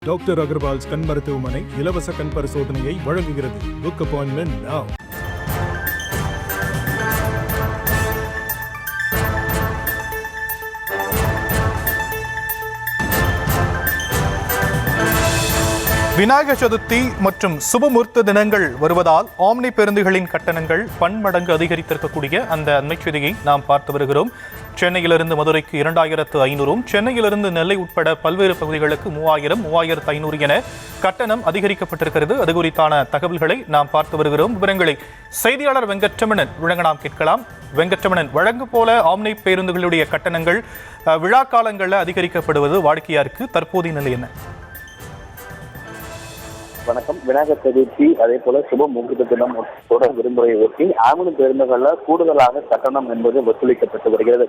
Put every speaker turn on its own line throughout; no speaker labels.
Doctor Agarwal's கண் மருத்துவமனை இலவச கண் பரிசோதனையை வழங்குகிறது. Book appointment now.
Vinayagar Chaturthi மற்றும் சுபமுகூர்த்த தினங்கள் வருவதால் ஆம்னி பேருந்துகளின் கட்டணங்கள் பன்மடங்கு அதிகரித்திருக்கக்கூடிய அந்த அண்மைச் செய்தியை நாம் பார்த்து வருகிறோம். சென்னையிலிருந்து மதுரைக்கு 2500, சென்னையிலிருந்து நெல்லை உட்பட பல்வேறு பகுதிகளுக்கு 3000, 3500 என கட்டணம் அதிகரிக்கப்பட்டிருக்கிறது. அது குறித்தான தகவல்களை நாம் பார்த்து வருகிறோம். விவரங்களை செய்தியாளர் வெங்கட்ரமணன் வழங்க நாம் கேட்கலாம். வெங்கட்ரமணன், வழங்கு போல ஆம்னி பேருந்துகளுடைய கட்டணங்கள் விழா காலங்களில் அதிகரிக்கப்படுவது வாடிக்கையா இருக்கு. தற்போதைய நிலை என்ன?
வணக்கம். விநாயகர் சதுர்த்தி அதே போல சுப முகூர்த்த தினம் தொடர் விடுமுறையை ஒட்டி ஆம்னி பேருந்துகள்ல கூடுதலாக கட்டணம் என்பது வசூலிக்கப்பட்டு வருகிறது.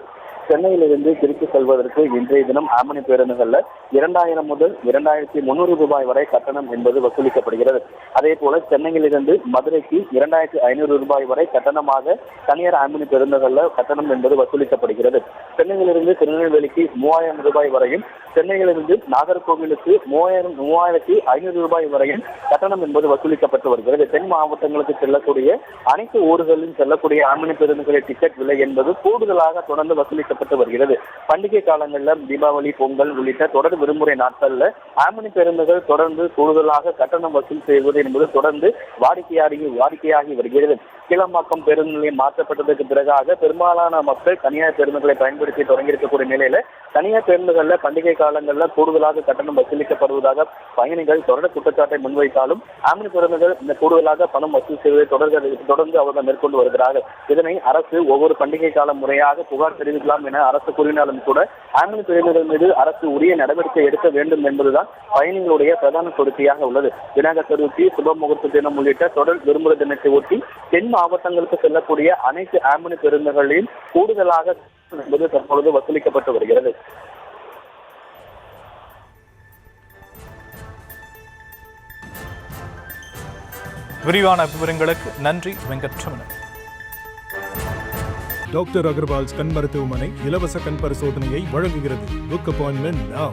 சென்னையிலிருந்து திருச்சி செல்வதற்கு இன்றைய தினம் ஆம்னி பேருந்துகள்ல 2000 முதல் 2300 ரூபாய் வரை கட்டணம் என்பது வசூலிக்கப்படுகிறது. அதே போல சென்னையிலிருந்து மதுரைக்கு 2500 ரூபாய் வரை கட்டணமாக தனியார் ஆம்னி பேருந்துகள்ல கட்டணம் என்பது வசூலிக்கப்படுகிறது. சென்னையிலிருந்து திருநெல்வேலிக்கு 3000 ரூபாய் வரையும், சென்னையிலிருந்து நாகர்கோவிலுக்கு 3500 ரூபாய் வரையும் கட்டணம் என்பது வசூலிக்கப்பட்டு வருகிறது. தென் மாவட்டங்களுக்கு செல்லக்கூடிய அனைத்து ஊர்களிலும் செல்லக்கூடிய ஆம்னி பேருந்துகளின் டிக்கெட் விலை என்பது கூடுதலாக தொடர்ந்து வசூலிக்கப்பட்டு வருகிறது. பண்டிகை காலங்களில் தீபாவளி, பொங்கல் உள்ளிட்ட தொடர் விடுமுறை நாட்கள்ல ஆம்னி பேருந்துகள் தொடர்ந்து கூடுதலாக கட்டணம் வசூல் செய்வது என்பது தொடர்ந்து வாடிக்கையாகி வருகிறது. கிளம்பாக்கம் பேருந்து நிலையம் மாற்றப்பட்டதற்கு பிறகாக பெரும்பாலான மக்கள் தனியார் பேருந்துகளை பயன்படுத்தி தொடங்கியிருக்கக்கூடிய நிலையில தனியார் பேருந்துகள்ல பண்டிகை காலங்களில் கூடுதலாக கட்டணம் வசூலிக்கப்படுவதாக பயணிகள் தொடர் குற்றச்சாட்டை முன்வைத்தாலும் ஆம்னி பேருந்துகள் இந்த கூடுதலாக பணம் வசூல் செய்வதை தொடர்ந்து அவர்கள் மேற்கொண்டு வருகிறார்கள். இதனை அரசு ஒவ்வொரு பண்டிகை காலம் முறையாக புகார் தெரிவிக்கலாம் என அரசு கூறினாலும் கூட ஆம்னி பேருந்துகள் மீது அரசு உரிய நடவடிக்கை எடுக்க வேண்டும் என்பதுதான் பயணிகளுடைய பிரதான கோரிக்கையாக உள்ளது. விநாயகர் சதுர்த்தி, சுப முகூர்த்த தினம் உள்ளிட்ட தொடர் விடுமுறை தினத்தை ஒட்டி தென் மாவட்டங்களுக்கு செல்லக்கூடிய அனைத்து ஆம்னி பேருந்துகளையும் கூடுதலாக என்பது தற்பொழுது வசூலிக்கப்பட்டு வருகிறது.
விரிவான விவரங்களுக்கு நன்றி வெங்கட்ரமணன்.
டாக்டர் அகர்வால்ஸ் கண் மருத்துவமனை இலவச கண் பரிசோதனையை வழங்குகிறது. Book appointment now.